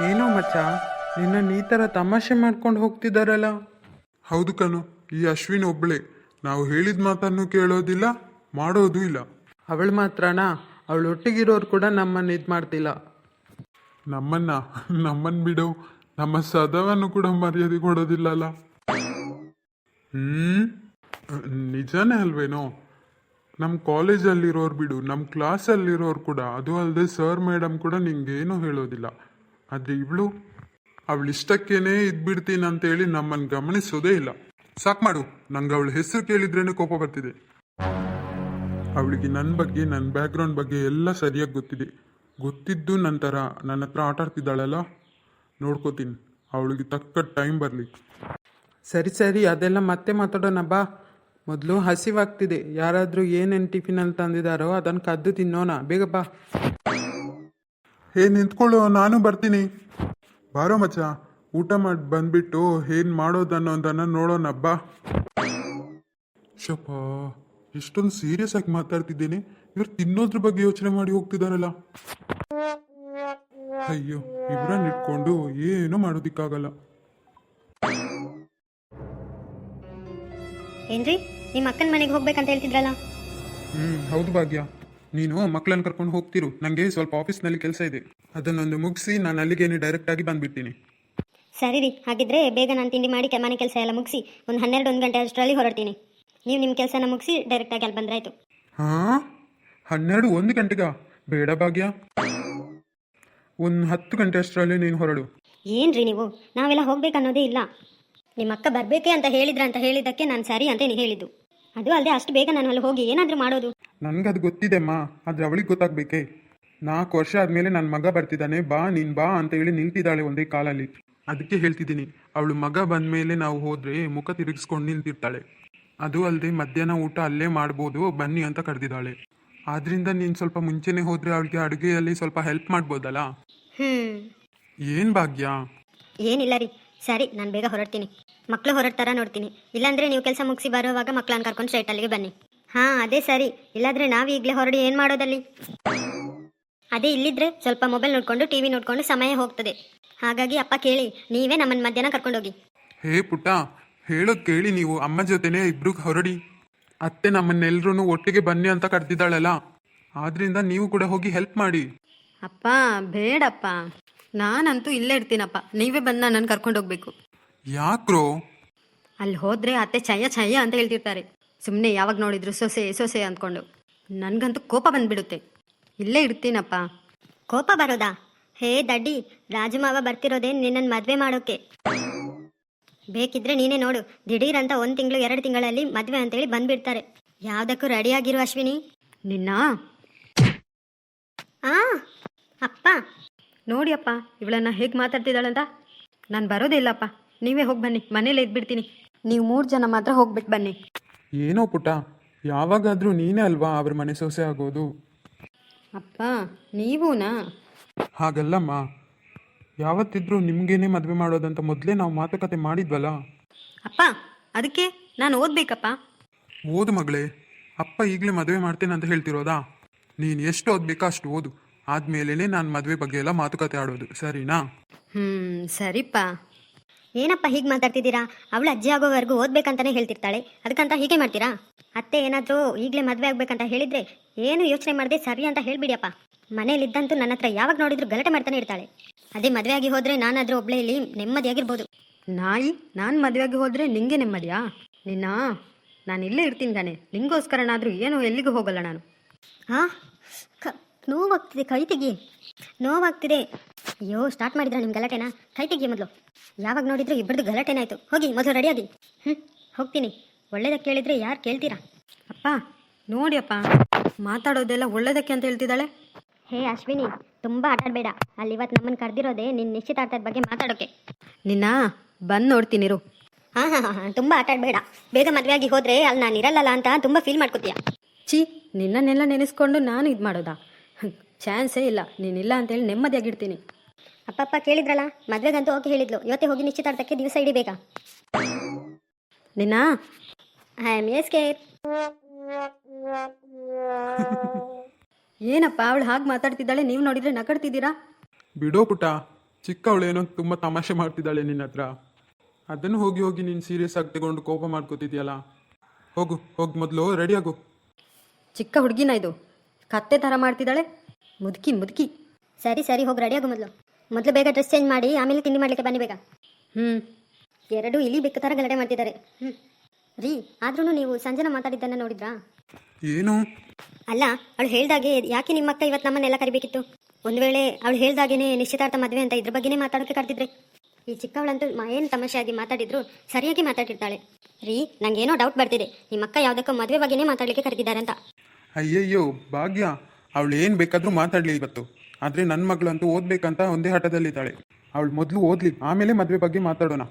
ಏನೋ ಮಚ್ಚ, ನಿನ್ನ ಈ ಥರ ತಮಾಷೆ ಮಾಡ್ಕೊಂಡು ಹೋಗ್ತಿದ್ದಾರಲ್ಲ. ಹೌದು ಕಣು, ಈ ಅಶ್ವಿನ್ ಒಬ್ಳೆ. ನಾವು ಹೇಳಿದ ಮಾತನ್ನು ಕೇಳೋದಿಲ್ಲ, ಮಾಡೋದು ಇಲ್ಲ. ಅವಳು ಮಾತ್ರನಾ? ಅವಳು ಒಟ್ಟಿಗಿರೋರು ಕೂಡ ನಮ್ಮನ್ನು ಇದು ಮಾಡ್ತಿಲ್ಲ. ನಮ್ಮನ್ನ ನಮ್ಮನ್ ಬಿಡು, ನಮ್ಮ ಸದವನ್ನು ಕೂಡ ಮರ್ಯಾದೆ ಕೊಡೋದಿಲ್ಲಲ್ಲ. ಹ್ಮ್ ನಿಜನೇ ಅಲ್ವೇನೋ? ನಮ್ಮ ಕಾಲೇಜಲ್ಲಿರೋರು ಬಿಡು, ನಮ್ಮ ಕ್ಲಾಸಲ್ಲಿರೋರು ಕೂಡ, ಅದು ಅಲ್ಲದೆ ಸರ್ ಮೇಡಮ್ ಕೂಡ ನಿಂಗೇನು ಹೇಳೋದಿಲ್ಲ. ಆದರೆ ಇವಳು ಅವಳಿಷ್ಟಕ್ಕೇನೆ ಇದ್ಬಿಡ್ತೀನಿ ಅಂತೇಳಿ ನಮ್ಮನ್ನು ಗಮನಿಸೋದೇ ಇಲ್ಲ. ಸಾಕು ಮಾಡು, ನಂಗೆ ಅವಳ ಹೆಸರು ಕೇಳಿದ್ರೇನೆ ಕೋಪ ಬರ್ತಿದೆ. ಅವಳಿಗೆ ನನ್ನ ಬಗ್ಗೆ, ನನ್ನ ಬ್ಯಾಕ್ಗ್ರೌಂಡ್ ಬಗ್ಗೆ ಎಲ್ಲ ಸರಿಯಾಗಿ ಗೊತ್ತಿದೆ. ಗೊತ್ತಿದ್ದು ನಂತರ ನನ್ನ ಹತ್ರ ಆಟ ಆಡ್ತಿದ್ದಾಳಲ್ಲ, ನೋಡ್ಕೋತೀನಿ. ಅವಳಿಗೆ ತಕ್ಕ ಟೈಮ್ ಬರಲಿ. ಸರಿ ಸರಿ, ಅದೆಲ್ಲ ಮತ್ತೆ ಮಾತಾಡೋಣ ಬಾ. ಮೊದಲು ಹಸಿವಾಗ್ತಿದೆ. ಯಾರಾದರೂ ಏನೇನು ಟಿಫಿನಲ್ಲಿ ತಂದಿದ್ದಾರೋ ಅದನ್ನು ಕದ್ದು ತಿನ್ನೋಣ. ಬೇಗ ಬಾ. ನಿಂತ್ಕೊಳ್ಳು, ನಾನು ಬರ್ತೀನಿ. ಬಾರೋ ಮಚ್ಚ, ಊಟ ಮಾಡಿ ಬಂದ್ಬಿಟ್ಟು ಏನು ಮಾಡೋದನ್ನೋದನ್ನು ನೋಡೋಣ ಬಾ. ಶಪ್ಪ, ಎಷ್ಟೊಂದು ಸೀರಿಯಸ್ ಆಗಿ ಮಾತಾಡ್ತಿದ್ದೇನೆ, ಇವ್ರು ತಿನ್ನೋದ್ರ ಬಗ್ಗೆ ಯೋಚನೆ ಮಾಡಿ ಹೋಗ್ತಿದಾರಲ್ಲ. ಅಯ್ಯೋ, ಇವ್ರನ್ನ ಇಟ್ಕೊಂಡು ಏನೂ ಮಾಡೋದಿಕ್ಕಾಗಲ್ಲ. ಏನ್ರಿ, ನಿಮ್ಮ ಅಕ್ಕನ ಮನೆಗೆ ಹೋಗ್ಬೇಕಂತ ಹೇಳ್ತಿದ್ರಲ್ಲ? ಹೌದು ಭಾಗ್ಯ, ನೀನು ಮಕ್ಕಳನ್ನ ಕರ್ಕೊಂಡು ಹೋಗ್ತಿರು. ನನಗೆ ಸ್ವಲ್ಪ ಆಫೀಸ್ನಲ್ಲಿ ಕೆಲಸ ಇದೆ, ಅದನ್ನೊಂದು ಮುಗಿಸಿ ನಾನು ಅಲ್ಲಿಗೇನೆ ಡೈರೆಕ್ಟಾಗಿ ಬಂದುಬಿಡ್ತೀನಿ. ಸರಿ ರೀ, ಹಾಗಿದ್ರೆ ಬೇಗ ನಾನು ತಿಂಡಿ ಮಾಡಿ ಮನೆ ಕೆಲಸ ಎಲ್ಲ ಮುಗಿಸಿ ಒಂದು 12-1 ಗಂಟೆ ಅಷ್ಟರಲ್ಲಿ ಹೊರಡ್ತೀನಿ. ನೀವು ನಿಮ್ಮ ಕೆಲಸನ ಮುಗಿಸಿ ಡೈರೆಕ್ಟಾಗಿ ಅಲ್ಲಿ ಬಂದ್ರಾಯ್ತು. ಹಾಂ, 12-1 ಗಂಟೆಗ? ಬೇಡ ಭಾಗ್ಯ, ಒಂದು 10 ಗಂಟೆ ಅಷ್ಟರಲ್ಲಿ ನೀನು ಹೊರಡು. ಏನ್ರಿ ನೀವು, ನಾವೆಲ್ಲ ಹೋಗ್ಬೇಕನ್ನೋದೇ ಇಲ್ಲ. ನಿಮ್ಮ ಅಕ್ಕ ಬರಬೇಕೆ ಅಂತ ಹೇಳಿದ್ದಕ್ಕೆ ನಾನು ಸರಿ ಅಂತ ಹೇಳಿದ್ದು. ಅದು ಅಲ್ಲದೆ ಅಷ್ಟು ಬೇಗ ನಾನು ಅಲ್ಲಿ ಹೋಗಿ ಏನಾದರೂ ಮಾಡೋದು? ನನಗದು ಗೊತ್ತಿದೆಮ್ಮ, ಆದರೆ ಅವಳಿಗೆ ಗೊತ್ತಾಗಬೇಕೇ. 4 ವರ್ಷ ಆದಮೇಲೆ ನನ್ನ ಮಗ ಬರ್ತಿದ್ದಾನೆ, ಬಾ ನೀನು ಬಾ ಅಂತ ಹೇಳಿ ನಿಲ್ತಿದ್ದಾಳೆ ಒಂದೇ ಕಾಲಲ್ಲಿ. ಅದಕ್ಕೆ ಹೇಳ್ತಿದ್ದೀನಿ, ಅವಳು ಮಗ ಬಂದ ಮೇಲೆ ನಾವು ಹೋದರೆ ಮುಖ ತಿರುಗಿಸ್ಕೊಂಡು ನಿಲ್ತಿರ್ತಾಳೆ. ಅದು ಅಲ್ಲದೆ ಮಧ್ಯಾಹ್ನ ಊಟ ಅಲ್ಲೇ ಮಾಡ್ಬೋದು, ಬನ್ನಿ ಅಂತ ಕರೆದಿದ್ದಾಳೆ. ಆದ್ದರಿಂದ ನೀನು ಸ್ವಲ್ಪ ಮುಂಚೆನೇ ಹೋದರೆ ಅವಳಿಗೆ ಅಡುಗೆಯಲ್ಲಿ ಸ್ವಲ್ಪ ಹೆಲ್ಪ್ ಮಾಡ್ಬೋದಲ್ಲ. ಏನು ಭಾಗ್ಯ? ಏನಿಲ್ಲ ರೀ, ಸರಿ ನಾನು ಬೇಗ ಹೊರಡ್ತೀನಿ. ಮಕ್ಕಳು ಹೊರಡ್ತಾರ ನೋಡ್ತೀನಿ, ಇಲ್ಲಾಂದರೆ ನೀವು ಕೆಲಸ ಮುಗಿಸಿ ಬರುವಾಗ ಮಕ್ಕಳನ್ನ ಕರ್ಕೊಂಡು ಸ್ಟ್ರೈಟ್ ಅಲ್ಲಿಗೆ ಬನ್ನಿ. ಹಾಂ ಅದೇ ಸರಿ, ಇಲ್ಲಾಂದರೆ ನಾವು ಈಗಲೇ ಹೊರಡಿ ಏನು ಮಾಡೋದಲ್ಲಿ? ಅದೇ ಇಲ್ಲಿದ್ರೆ ಸ್ವಲ್ಪ ಮೊಬೈಲ್ ನೋಡಿಕೊಂಡು ಟಿ ವಿ ನೋಡಿಕೊಂಡು ಸಮಯ ಹೋಗ್ತದೆ. ಹಾಗಾಗಿ ಅಪ್ಪ ಕೇಳಿ ನೀವೇ ನಮ್ಮನ್ನು ಮಧ್ಯಾಹ್ನ ಕರ್ಕೊಂಡೋಗಿ. ಹೇ ಪುಟ್ಟ, ಹೇಳೋದು ಕೇಳಿ ನೀವು. ಅಮ್ಮ ಜೊತೆನೇ ಇಬ್ರು ಹೊರಡಿ. ಅತ್ತೆ ನಮ್ಮನ್ನೆಲ್ಲರೂ ಒಟ್ಟಿಗೆ ಬನ್ನಿ ಅಂತ ಕರೆದಿದ್ದಾಳಲ್ಲ, ಆದ್ರಿಂದ ನೀವು ಕೂಡ ಹೋಗಿ ಹೆಲ್ಪ್ ಮಾಡಿ. ಅಪ್ಪ ಬೇಡಪ್ಪ, ನಾನಂತೂ ಇಲ್ಲೇ ಇರ್ತೀನಪ್ಪ. ನೀವೇ ಬಂದು ನನ್ನನ್ನು ಕರ್ಕೊಂಡೋಗ್ಬೇಕು. ಯಾಕ್ರೋ? ಅಲ್ಲಿ ಹೋದರೆ ಅತ್ತೆ ಛಯ್ಯ ಛಯ್ಯ ಅಂತ ಹೇಳ್ತಿರ್ತಾರೆ. ಸುಮ್ಮನೆ ಯಾವಾಗ ನೋಡಿದ್ರು ಸೊಸೆ ಸೊಸೆ ಅಂದ್ಕೊಂಡು ನನಗಂತೂ ಕೋಪ ಬಂದ್ಬಿಡುತ್ತೆ. ಇಲ್ಲೇ ಇರ್ತೀನಪ್ಪ. ಕೋಪ ಬರೋದಾ? ಹೇ ದಡ್ಡಿ, ರಾಜು ಮಾವ ಬರ್ತಿರೋದೇ ನಿನ್ನನ್ನು ಮದುವೆ ಮಾಡೋಕ್ಕೆ. ಬೇಕಿದ್ರೆ ನೀನೇ ನೋಡು, ದಿಢೀರಂತ 1 ತಿಂಗಳು 2 ತಿಂಗಳಲ್ಲಿ ಮದುವೆ ಅಂತೇಳಿ ಬಂದ್ಬಿಡ್ತಾರೆ. ಯಾವುದಕ್ಕೂ ರೆಡಿಯಾಗಿರು ಅಶ್ವಿನಿ. ನಿನ್ನ ಅಪ್ಪ ನೋಡಿ ಅಪ್ಪ, ಇವಳನ್ನ ಹೇಗೆ ಮಾತಾಡ್ತಿದ್ದಾಳಂತ. ನಾನು ಬರೋದೇ ಇಲ್ಲಪ್ಪ, ನೀವೇ ಹೋಗಿ ಬನ್ನಿ, ಮನೇಲೇ ಇದ್ಬಿಡ್ತೀನಿ. ನೀವು 3 ಜನ ಮಾತ್ರ ಹೋಗ್ಬಿಟ್ಟು ಬನ್ನಿ. ಏನೋ ಪುಟ್ಟ, ಯಾವಾಗಾದರೂ ನೀನೇ ಅಲ್ವಾ ಅವ್ರ ಮನೆ ಸೊಸೆ ಆಗೋದು. ಅಪ್ಪ ನೀವೂನಾ? ಹಾಗಲ್ಲಮ್ಮ, ಯಾವತ್ತಿದ್ರೂ ನಿಮಗೇನೆ ಮದುವೆ ಮಾಡೋದಂತ ಮೊದಲೇ ನಾವು ಮಾತುಕತೆ ಮಾಡಿದ್ವಲ್ಲ. ಅಪ್ಪ ಅದಕ್ಕೆ ನಾನು ಓದಬೇಕಪ್ಪ. ಓದು ಮಗಳೇ, ಅಪ್ಪ ಈಗಲೇ ಮದುವೆ ಮಾಡ್ತೇನೆ ಅಂತ ಹೇಳ್ತಿರೋದಾ? ನೀನು ಎಷ್ಟು ಓದ್ಬೇಕಾ ಅಷ್ಟು ಓದು, ಆದಮೇಲೆ ನಾನು ಮದುವೆ ಬಗ್ಗೆ ಎಲ್ಲ ಮಾತುಕತೆ ಆಡೋದು, ಸರಿನಾ? ಸರಿಪ್ಪ. ಏನಪ್ಪ ಹೀಗೆ ಮಾತಾಡ್ತಿದ್ದೀರಾ? ಅವಳು ಅಜ್ಜಿ ಆಗೋವರೆಗೂ ಓದ್ಬೇಕಂತಾನೆ ಹೇಳ್ತಿರ್ತಾಳೆ, ಅದಕ್ಕಂತ ಹೀಗೆ ಮಾಡ್ತೀರಾ? ಅತ್ತೆ ಏನಾದರೂ ಈಗಲೇ ಮದುವೆ ಆಗ್ಬೇಕಂತ ಹೇಳಿದರೆ ಏನು ಯೋಚನೆ ಮಾಡದೆ ಸರಿ ಅಂತ ಹೇಳಿಬಿಡಿಯಪ್ಪ. ಮನೇಲಿದ್ದಂತೂ ನನ್ನ ಹತ್ರ ಯಾವಾಗ ನೋಡಿದ್ರು ಗಲಾಟೆ ಮಾಡ್ತಾನೆ ಇರ್ತಾಳೆ. ಅದೇ ಮದುವೆ ಆಗಿ ಹೋದರೆ ನಾನಾದರೂ ಒಬ್ಬಳೇ ಇಲ್ಲಿ ನೆಮ್ಮದಿಯಾಗಿರ್ಬೋದು. ನಾಯಿ, ನಾನು ಮದುವೆಯಾಗಿ ಹೋದರೆ ನಿಂಗೆ ನೆಮ್ಮದಿಯಾ? ನಾನು ಇಲ್ಲೇ ಇರ್ತೀನಿ ತಾನೆ, ನಿಂಗೋಸ್ಕರನಾದರೂ ಏನು ಎಲ್ಲಿಗೂ ಹೋಗಲ್ಲ ನಾನು. ನೋವಾಗ್ತಿದೆ, ಕೈ ತೆಗಿ. ನೋವಾಗ್ತಿದೆ. ಅಯ್ಯೋ, ಸ್ಟಾರ್ಟ್ ಮಾಡಿದ್ರ ನಿಮ್ಮ ಗಲಾಟೆನಾ? ಕೈ ತೆಗಿ ಮೊದಲು. ಯಾವಾಗ ನೋಡಿದ್ರು ಇಬ್ಬರದು ಗಲಾಟೆನಾಯ್ತು. ಹೋಗಿ ಮೊದಲು ರೆಡಿಯಾಗಿ. ಹೋಗ್ತೀನಿ. ಒಳ್ಳೇದಕ್ಕೆ ಕೇಳಿದರೆ ಯಾರು ಕೇಳ್ತೀರಾ? ಅಪ್ಪ ನೋಡಿ ಅಪ್ಪ, ಮಾತಾಡೋದೆಲ್ಲ ಒಳ್ಳೇದಕ್ಕೆ ಅಂತ ಹೇಳ್ತಿದ್ದಾಳೆ. ಹೇ ಅಶ್ವಿನಿ, ತುಂಬ ಆಟಾಡಬೇಡ. ಅಲ್ಲಿ ಇವತ್ತು ನಮ್ಮನ್ನು ಕರೆದಿರೋದೇ ನಿನ್ನ ನಿಶ್ಚಿತಾರ್ಥದ ಬಗ್ಗೆ ಮಾತಾಡೋಕ್ಕೆ. ನಿನ್ನ ಬಂದು ನೋಡ್ತೀನಿರು. ಹಾಂ, ತುಂಬ ಆಟಾಡಬೇಡ. ಬೇಗ ಮದುವೆಯಾಗಿ ಹೋದರೆ ಅಲ್ಲಿ ನಾನು ಇರಲ್ಲಲ್ಲ ಅಂತ ತುಂಬ ಫೀಲ್ ಮಾಡ್ಕೋತೀಯ. ನಿನ್ನನ್ನೆಲ್ಲ ನೆನೆಸ್ಕೊಂಡು ನಾನು ಇದು ಮಾಡೋದಾ? ಚಾನ್ಸೇ ಇಲ್ಲ. ನೀನಿಲ್ಲ ಅಂತೇಳಿ ನೆಮ್ಮದಿಯಾಗಿಡ್ತೀನಿ. ಅಪ್ಪಪ್ಪ ಕೇಳಿದ್ರಲ್ಲ, ಮದುವೆಗಂತೂ ಓಕೆ ಹೇಳಿದ್ಲು. ಇವತ್ತೇ ಹೋಗಿ ನಿಶ್ಚಿತಾರ್ಥಕ್ಕೆ ದಿವಸ ಹಿಡಿಬೇಕಾ? ನಿನ್ನ ಐ ಆಮ್ ಎಸ್ಕೇಪ್. ಏನಪ್ಪ ಅವಳು ಹಾಗೆ ಮಾತಾಡ್ತಿದ್ದಾಳೆ, ನೀವು ನೋಡಿದ್ರೆ ನಕಡ್ತಿದ್ದೀರಾ? ಬಿಡೋ ಪುಟ್ಟ, ಚಿಕ್ಕವಳೇನೋ ತುಂಬ ತಮಾಷೆ ಮಾಡ್ತಿದ್ದಾಳೆ ನಿನ್ನ ಹತ್ರ. ಅದನ್ನು ಹೋಗಿ ಹೋಗಿ ನೀನು ಸೀರಿಯಸ್ ಆಗಿ ತಗೊಂಡು ಕೋಪ ಮಾಡ್ಕೋತಿದ್ಯಲ್ಲ. ಹೋಗು ಹೋಗಿ ಮೊದಲು ರೆಡಿ ಆಗು. ಚಿಕ್ಕ ಹುಡುಗಿನ ಇದು, ಕತ್ತೆ ಥರ ಮಾಡ್ತಿದ್ದಾಳೆ. ಮುದುಕಿ ಮುದುಕಿ. ಸರಿ ಸರಿ ಹೋಗಿ ರೆಡಿ ಆಗು ಮೊದಲು ಬೇಗ ಡ್ರೆಸ್ ಚೇಂಜ್ ಮಾಡಿ ಆಮೇಲೆ ತಿಂಡಿ ಮಾಡಲಿಕ್ಕೆ ಬನ್ನಿ ಬೇಗ. ಹ್ಞೂ. ಎರಡೂ ಇಲ್ಲಿ ಬೆಕ್ಕ ಥರ ಗಲಾಟೆ ಮಾಡ್ತಿದ್ದಾರೆ. ರೀ ಆದ್ರೂ ನೀವು ಸಂಜನಾ ಮಾತಾಡಿದ್ದನ್ನು ನೋಡಿದ್ರಾ? ಏನು? ಅಲ್ಲ, ಅವಳು ಹೇಳ್ದಾಗೆ ಯಾಕೆ ನಿಮ್ಮ ಅಕ್ಕ ಇವತ್ತು ನಮ್ಮನ್ನೆಲ್ಲ ಕರಿಬೇಕಿತ್ತು? ಒಂದು ವೇಳೆ ಅವಳು ಹೇಳ್ದಾಗೇನೆ ನಿಶ್ಚಿತಾರ್ಥ ಮದುವೆ ಅಂತ ಇದ್ರ ಬಗ್ಗೆನೇ ಮಾತಾಡೋಕ್ಕೆ ಕರೆದಿದ್ರೆ. ಈ ಚಿಕ್ಕವಳಂತೂ ಏನು ತಮಾಷೆಯಾಗಿ ಮಾತಾಡಿದ್ರು ಸರಿಯಾಗಿ ಮಾತಾಡಿರ್ತಾಳೆ. ರೀ ನಂಗೇನೋ ಡೌಟ್ ಬರ್ತಿದೆ, ನಿಮ್ಮ ಅಕ್ಕ ಯಾವುದಕ್ಕೋ ಮದುವೆ ಬಗ್ಗೆನೇ ಮಾತಾಡಲಿಕ್ಕೆ ಕರೆದಿದ್ದಾರೆ ಅಂತ. ಅಯ್ಯಯ್ಯೋ ಭಾಗ್ಯ, ಅವಳು ಏನು ಬೇಕಾದರೂ ಮಾತಾಡಲಿ ಇವತ್ತು. ಆದರೆ ನನ್ನ ಮಗಳಂತೂ ಓದಬೇಕಂತ ಒಂದೇ ಹಠದಲ್ಲಿದ್ದಾಳೆ. ಅವಳು ಮೊದಲು ಓದಲಿ, ಆಮೇಲೆ ಮದುವೆ ಬಗ್ಗೆ ಮಾತಾಡೋಣ.